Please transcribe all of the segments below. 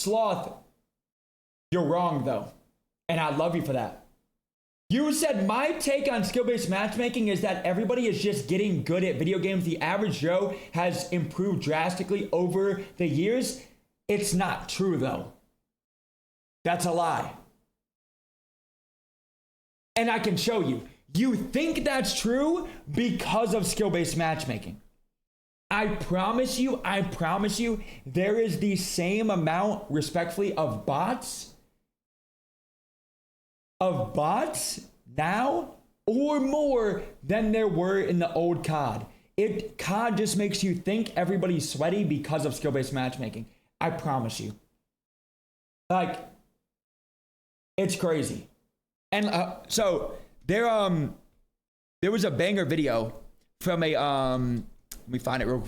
Sloth, you're wrong though. And I love you for that. You said my take on skill-based matchmaking is that everybody is just getting good at video games. The average Joe has improved drastically over the years. It's not true though. That's a lie. And I can show you. You think that's true because of skill-based matchmaking. I promise you, there is the same amount, respectfully, of bots now or more than there were in the old COD. COD just makes you think everybody's sweaty because of skill-based matchmaking. I promise you. Like, it's crazy. And so there was a banger video from a let me find it real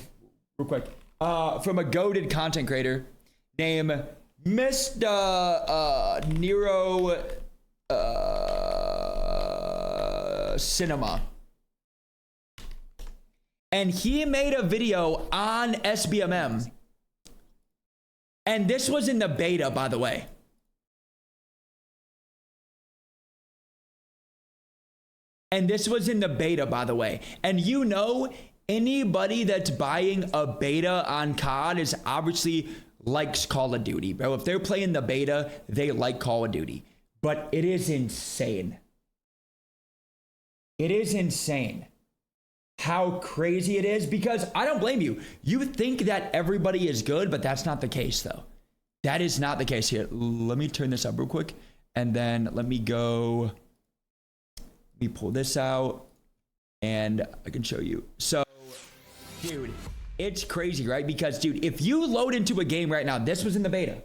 quick. From a goated content creator named Mr. Nero Cinema. And he made a video on SBMM. And this was in the beta, by the way. And you know, anybody that's buying a beta on COD is obviously likes Call of Duty, bro. If they're playing the beta, they like Call of Duty. But it is insane. It is insane how crazy it is, because I don't blame you. You think that everybody is good, but that's not the case though. That is not the case here. Let me turn this up real quick and then let me pull this out and I can show you. So, dude, it's crazy, right? Because, dude, if you load into a game right now, this was in the beta.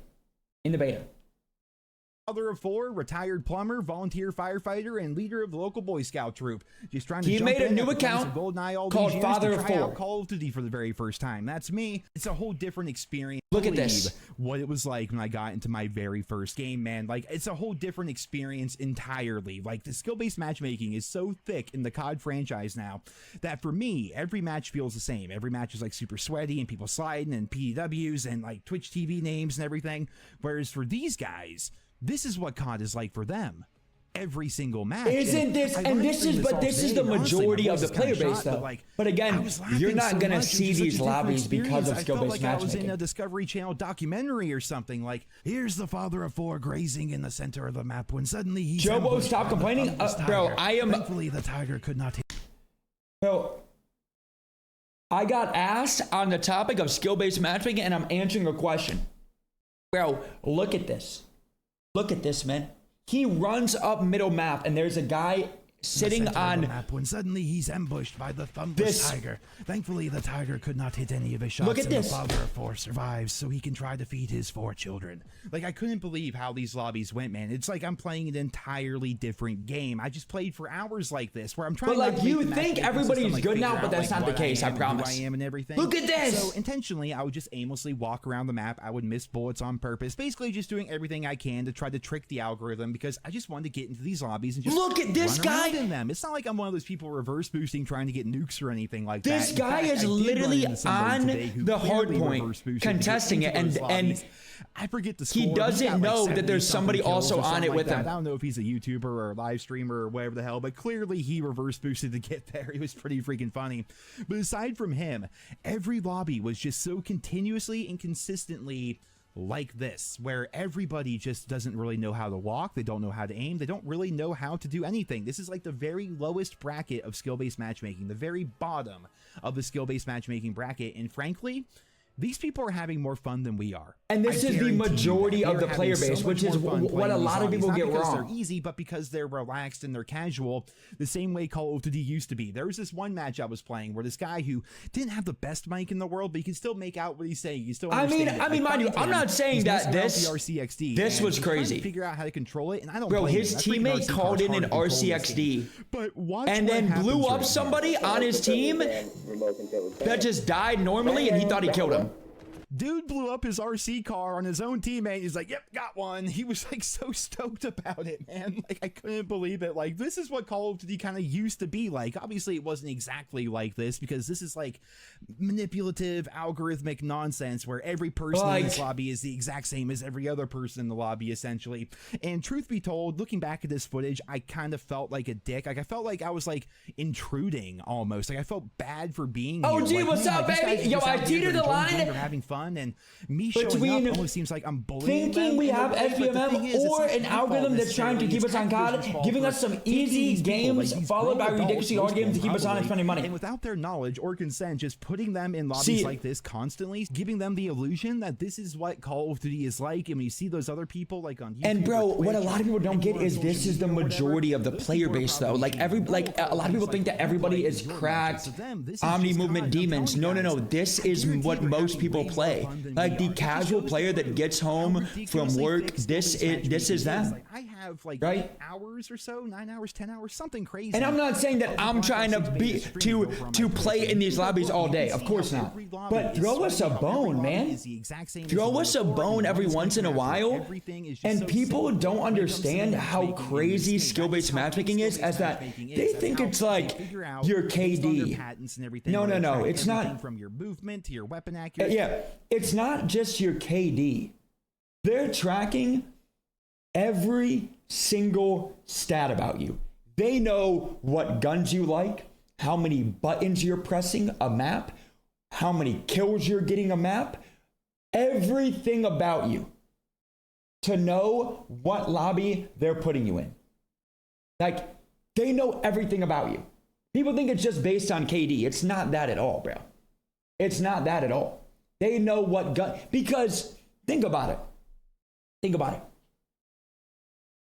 Father of four, retired plumber, volunteer firefighter, and leader of the local Boy Scout troop. Just trying to he made a new account called Father of Four. Call of Duty for the very first time. That's me. It's a whole different experience. Look at this. What it was like when I got into my very first game, man. Like, it's a whole different experience entirely. Like, the skill-based matchmaking is so thick in the COD franchise now that for me, every match feels the same. Every match is like super sweaty and people sliding and PWs and like Twitch TV names and everything. Whereas for these guys, this is what COD is like for them. Every single match. Isn't this? And this is the majority of the player base, though. But again, you're not gonna see these lobbies because of skill-based matchmaking. I was in a Discovery Channel documentary or something. Like, here's the father of four grazing in the center of the map when suddenly he's JoeWo, stop complaining, bro. Thankfully, the tiger could not hit. Bro, I got asked on the topic of skill-based matchmaking, and I'm answering a question. Bro, look at this. Look at this, man. He runs up middle map, and there's a guy sitting on map when suddenly he's ambushed by the thumbless tiger. Thankfully, the tiger could not hit any of his shots. Look at this. The father of four survives, so he can try to feed his 4 children. Like, I couldn't believe how these lobbies went, man. It's like I'm playing an entirely different game. I just played for hours like this, where I'm trying. But like, you think everybody's good now, but that's not the case. I promise. Who I am and everything. Look at this. So intentionally, I would just aimlessly walk around the map. I would miss bullets on purpose. Basically, just doing everything I can to try to trick the algorithm, because I just wanted to get into these lobbies and just look at this guy in them. It's not like I'm one of those people reverse boosting trying to get nukes or anything like that. This guy is literally on the hard point contesting it, and I forget the score. He doesn't know that there's somebody also on it with him. I don't know if he's a YouTuber or a live streamer or whatever the hell, but clearly he reverse boosted to get there. It was pretty freaking funny. But aside from him, every lobby was just so continuously and consistently like this, where everybody just doesn't really know how to walk, they don't know how to aim, they don't really know how to do anything. This is like the very lowest bracket of skill-based matchmaking, the very bottom of the skill-based matchmaking bracket, and frankly, these people are having more fun than we are. And this is the majority of the player base, which is what a lot of people get wrong. Not because they're easy, but because they're relaxed and they're casual, the same way Call of Duty used to be. There was this one match I was playing where this guy who didn't have the best mic in the world, but he can still make out what he's saying. You still understand I mean, mind you, I'm not saying that this was crazy. Figure out how to control it, and I don't. Bro, his teammate called in an RCXD, and then blew up somebody on his team that just died normally, and he thought he killed him. Dude blew up his RC car on his own teammate. He's like, yep, got one. He was like so stoked about it, man. Like, I couldn't believe it. Like, this is what Call of Duty kind of used to be like. Obviously, it wasn't exactly like this because this is like manipulative, algorithmic nonsense where every person in this lobby is the exact same as every other person in the lobby, essentially. And truth be told, looking back at this footage, I kind of felt like a dick. Like, I felt like I was like intruding almost. Like, I felt bad for being Oh, here. gee, like, what's up, baby? Yo, I teetered the line. They're having fun, and me showing up almost seems like I'm bullying thinking them. we have SBMM or an algorithm that's trying to keep us on COD, giving us some easy games followed by ridiculously hard games to keep us on and spending money. And without their knowledge or consent, just putting them in lobbies like this constantly, giving them the illusion that this is what Call of Duty is like. And when you see those other people like on YouTube, and bro, what a lot of people don't get is this is the majority of the player base, though. Like a lot of people think that everybody is cracked, Omni movement demons. No. This is what most people play. Like the casual player that gets home from work, this is them. I have like right? 8 hours or so, 9 hours, 10 hours, something crazy. And I'm not saying that I'm trying to play in these lobbies all day. Of course not. But throw us a bone, man. Throw us a bone every once in a while. And people don't understand how crazy skill-based matchmaking is, as that they think it's like your KD. No. It's not. From your movement to your weapon accuracy. Yeah, it's not just your KD. They're tracking every single stat about you. They know what guns you like, how many buttons you're pressing a map, how many kills you're getting a map, everything about you to know what lobby they're putting you in. Like, they know everything about you. People think it's just based on KD. It's not that at all, bro. It's not that at all. They know what gun, because think about it. Think about it.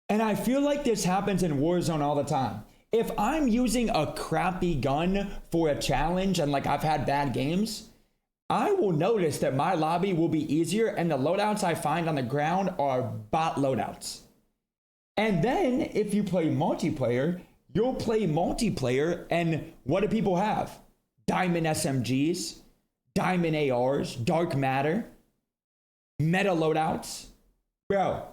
And I feel like this happens in Warzone all the time. If I'm using a crappy gun for a challenge and like I've had bad games, I will notice that my lobby will be easier and the loadouts I find on the ground are bot loadouts. And then if you play multiplayer, you'll play multiplayer, and what do people have? Diamond SMGs, Diamond ARs, Dark Matter, meta loadouts. Bro,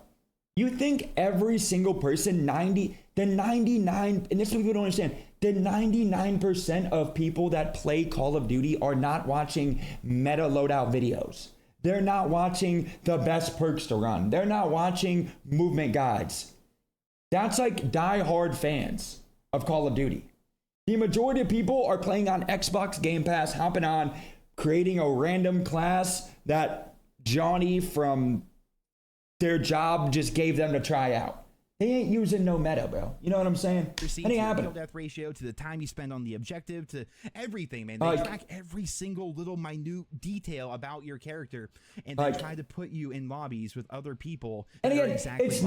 you think every single person, and this is what people don't understand, the 99% of people that play Call of Duty are not watching meta loadout videos. They're not watching the best perks to run. They're not watching movement guides. That's like die-hard fans of Call of Duty. The majority of people are playing on Xbox Game Pass, hopping on, creating a random class that Johnny from their job just gave them to try out. They ain't using no meta, bro. You know what I'm saying? That ain't happening. Kill death ratio, to the time you spend on the objective, to everything, man. They track every single little minute detail about your character, and they try to put you in lobbies with other people. And again, it's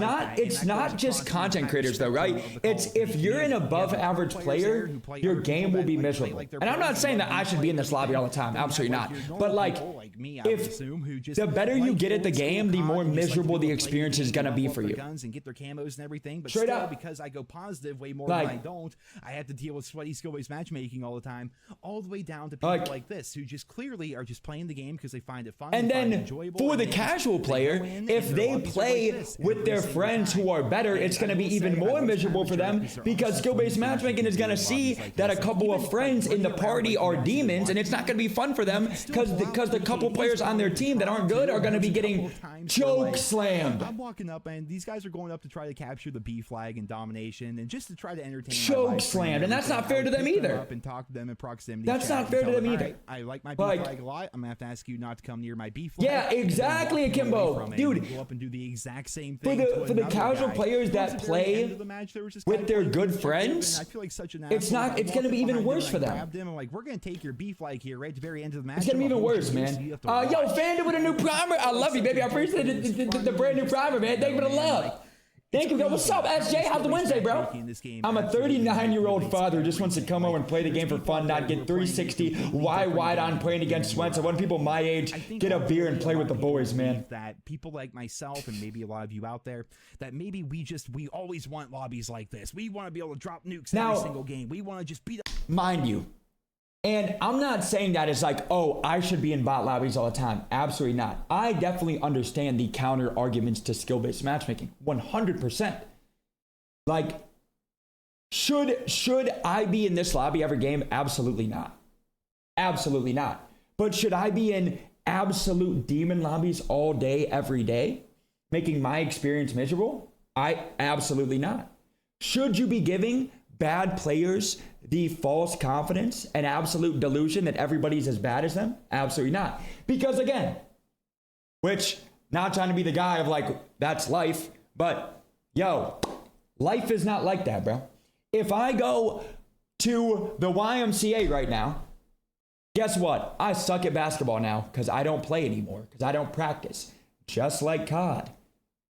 not just content creators though, right? It's if you're an above average player, your game will be miserable. And I'm not saying that I should be in this lobby all the time. Absolutely not. But like, if the better you get at the game, the more miserable the experience is gonna be for you. And get their camos and everything, but straight still, up, because I go positive way more than I don't, I have to deal with sweaty skill-based matchmaking all the time, all the way down to people like this who just clearly are just playing the game because they find it fun and then enjoyable. For the casual player, if they play with their friends who are better, it's going to be even more miserable for them, because skill-based matchmaking is going to see that a couple of friends in the party are demons, and it's not going to be fun for them because the couple players on their team that aren't good are going to be getting choke slammed. I'm walking up, and these guys are going up to try to capture the B flag and domination, and just to try to entertain. Choke slammed, and that's not fair to them either. Up and talk to them in proximity. That's not fair to them either. I like my B flag a lot. I'm gonna have to ask you not to come near my B flag. Yeah, exactly, Akimbo. Dude, go up and do the exact same thing for the casual players that play with their good friends, it's gonna be even worse for them. I'm like, we're gonna take your B flag here right at the very end of the match. It's gonna be even worse, man. Yo, Fanda with a new primer. I love you, baby. I appreciate the brand new primer, man. Thank you for the love. Thank you. What's up, SJ? How's the Wednesday, bro? I'm a 39-year-old father who just wants to come over and play the game for fun, not get 360 wide on playing against Swenson. When people my age get a beer and play with the boys, man. That people like myself and maybe a lot of you out there, that maybe we always want lobbies like this. We want to be able to drop nukes every single game. We want to just beat up. Mind you, And I'm not saying that it's like, oh, I should be in bot lobbies all the time. Absolutely not. I definitely understand the counter arguments to skill-based matchmaking. 100%. Like, should I be in this lobby every game? Absolutely not. Absolutely not. But should I be in absolute demon lobbies all day, every day, making my experience miserable? Absolutely not. Should you be giving bad players the false confidence and absolute delusion that everybody's as bad as them? Absolutely not. Because again, which, not trying to be the guy of like, that's life, but yo, life is not like that, bro. If I go to the YMCA right now, guess what? I suck at basketball now because I don't play anymore, because I don't practice. Just like COD.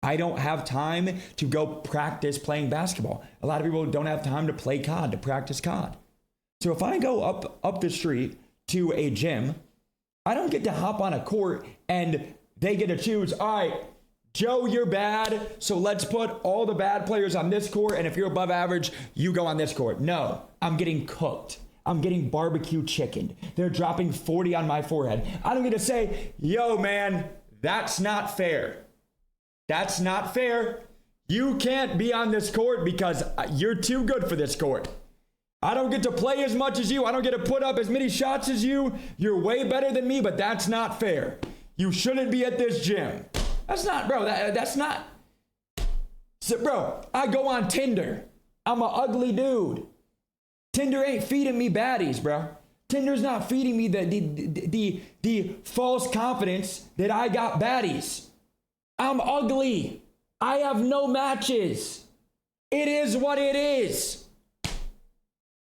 I don't have time to go practice playing basketball. A lot of people don't have time to play COD, to practice COD. So if I go up the street to a gym, I don't get to hop on a court and they get to choose, all right, Joe, you're bad, so let's put all the bad players on this court, and if you're above average, you go on this court. No, I'm getting cooked. I'm getting barbecue chickened. They're dropping 40 on my forehead. I don't get to say, yo, man, that's not fair. That's not fair. You can't be on this court because you're too good for this court. I don't get to play as much as you. I don't get to put up as many shots as you. You're way better than me, but that's not fair. You shouldn't be at this gym. That's not, bro, that's not. So, bro, I go on Tinder. I'm an ugly dude. Tinder ain't feeding me baddies, bro. Tinder's not feeding me the false confidence that I got baddies. I'm ugly. I have no matches. It is what it is.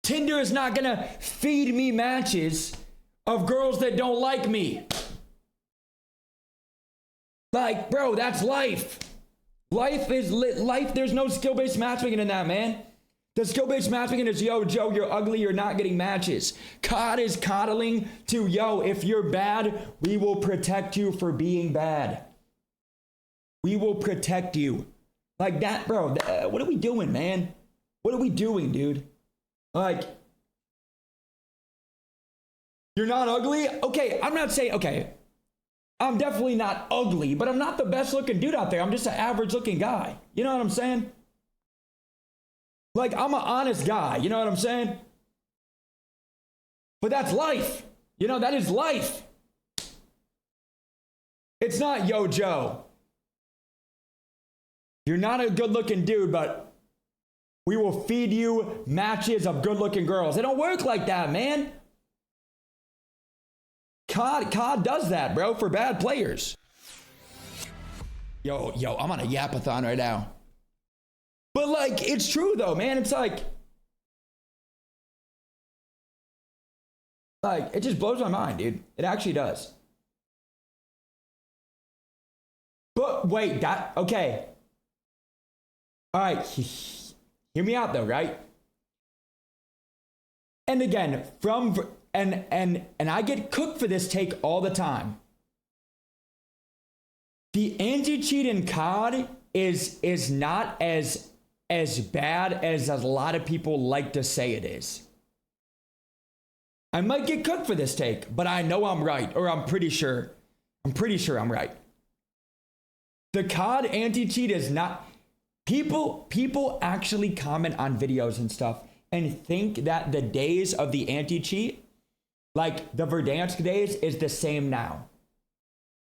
Tinder is not gonna feed me matches of girls that don't like me. Like, bro, that's life. Life is life. There's no skill-based matchmaking in that, man. The skill-based matchmaking is, yo, Joe, you're ugly, you're not getting matches. COD is coddling to, yo, if you're bad, we will protect you for being bad. We will protect you. Like that, bro. What are we doing, man? What are we doing, dude? Like, you're not ugly? Okay, I'm not saying, okay, I'm definitely not ugly, but I'm not the best looking dude out there. I'm just an average looking guy. You know what I'm saying? Like, I'm an honest guy. You know what I'm saying? But that's life. You know, that is life. It's not, yo, Joe, you're not a good looking dude, but we will feed you matches of good looking girls. It don't work like that, man. COD does that, bro, for bad players. Yo, I'm on a yapathon right now. But like, it's true though, man. It's like, it just blows my mind, dude. It actually does. But wait, okay. All right, hear me out though, right? And again, and I get cooked for this take all the time. The anti-cheat in COD is not as bad as a lot of people like to say it is. I might get cooked for this take, but I know I'm right, or I'm pretty sure I'm right. The COD anti-cheat is not. People actually comment on videos and stuff and think that the days of the anti-cheat, like the Verdansk days, is the same now.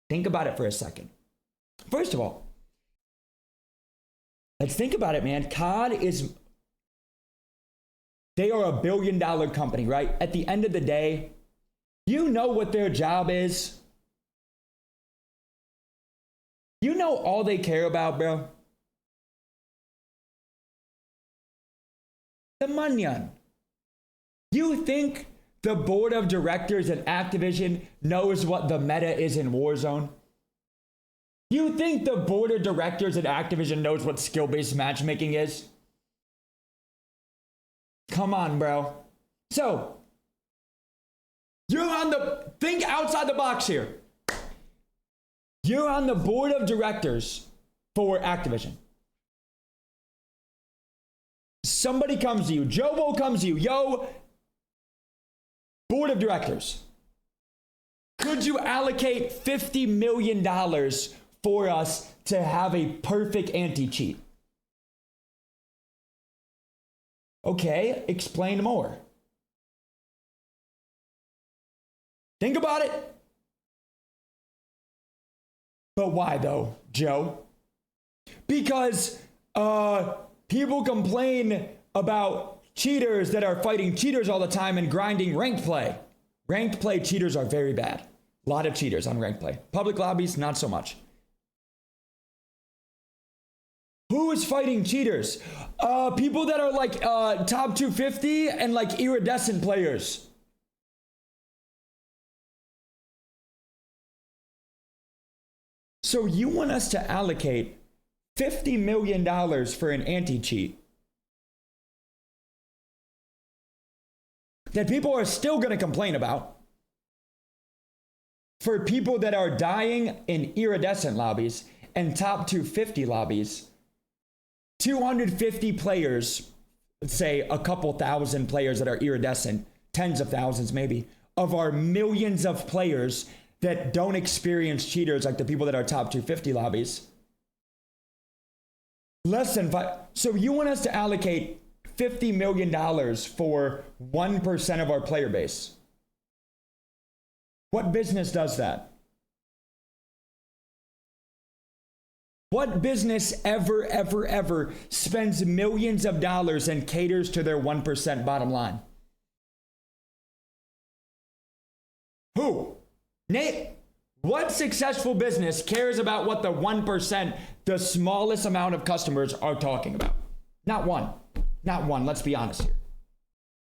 Think about it for a second. First of all, let's think about it, man. COD they are $1 billion company, right? At the end of the day, you know what their job is. You know all they care about, bro? The money. You think the board of directors at Activision knows what the meta is in Warzone? You think the board of directors at Activision knows what skill-based matchmaking is? Come on, bro. So, think outside the box here. You're on the board of directors for Activision. Somebody comes to you, JoeWo comes to you, yo, Board of directors, could you allocate $50 million for us to have a perfect anti-cheat? Okay, explain more. Think about it. But why though, Joe? Because people complain about cheaters that are fighting cheaters all the time and grinding ranked play. Ranked play cheaters are very bad. A lot of cheaters on ranked play. Public lobbies, not so much. Who is fighting cheaters? People that are like top 250 and like iridescent players. So you want us to allocate $50 million for an anti-cheat that people are still going to complain about for people that are dying in iridescent lobbies and top 250 lobbies. 250 players, let's say a couple thousand players that are iridescent, tens of thousands maybe, of our millions of players that don't experience cheaters like the people that are top 250 lobbies. Less than five. So you want us to allocate $50 million for 1% of our player base. What business does that? What business ever spends millions of dollars and caters to their 1% bottom line? Who? Nate, what successful business cares about what the 1%, the smallest amount of customers are talking about? Not one. Not one, let's be honest here.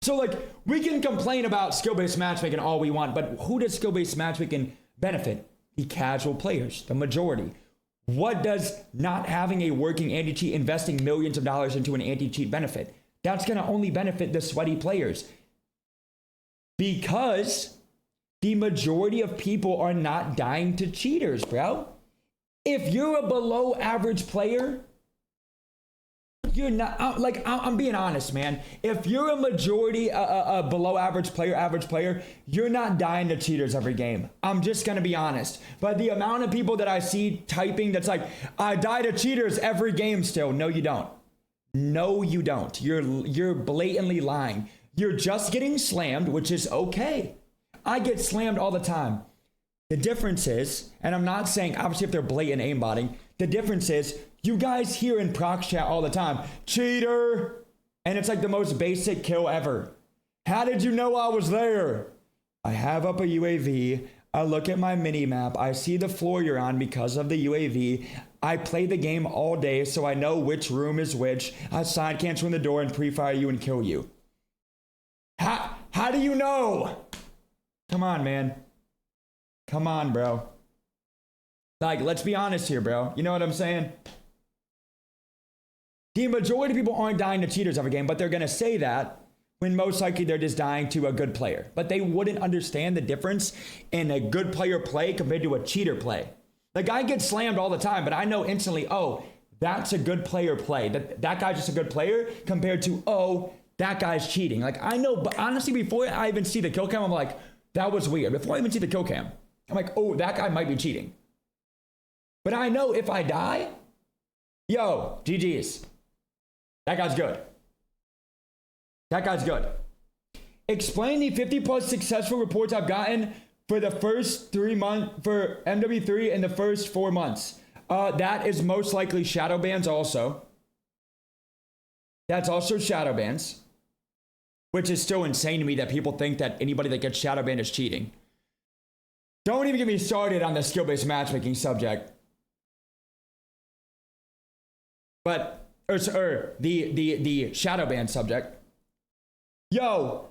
So like, we can complain about skill-based matchmaking all we want, but who does skill-based matchmaking benefit? The casual players, the majority. What does not having a working anti-cheat, investing millions of dollars into an anti-cheat benefit? That's gonna only benefit the sweaty players. Because the majority of people are not dying to cheaters, bro. If you're a below average player, you're not, I'm being honest, man. If you're a majority, a below average player, you're not dying to cheaters every game. I'm just gonna be honest. But the amount of people that I see typing that's like, I die to cheaters every game still. No, you don't. No, you don't. You're blatantly lying. You're just getting slammed, which is okay. I get slammed all the time. The difference is, and I'm not saying obviously if they're blatant aimbotting, the difference is you guys hear in prox chat all the time, cheater, and it's like the most basic kill ever. How did you know I was there? I have up a UAV, I look at my mini map, I see the floor you're on because of the UAV, I play the game all day so I know which room is which, I side cancel in the door and pre-fire you and kill you. How do you know? Come on, man. Come on, bro. Like, let's be honest here, bro. You know what I'm saying? The majority of people aren't dying to cheaters every game, but they're going to say that when most likely they're just dying to a good player. But they wouldn't understand the difference in a good player play compared to a cheater play. The guy gets slammed all the time, but I know instantly, oh, that's a good player play. That guy's just a good player compared to, oh, that guy's cheating. Like, I know, but honestly, before I even see the kill cam, I'm like, that was weird. Before I even see the kill cam, I'm like, oh, that guy might be cheating. But I know if I die, yo, GG's. That guy's good. That guy's good. Explain the 50 plus successful reports I've gotten for the first 3 months, for MW3 in the first 4 months. That is most likely shadow bans also. That's also shadow bans. Which is still insane to me that people think that anybody that gets shadow banned is cheating. Don't even get me started on the skill-based matchmaking subject. But, the shadow ban subject. Yo,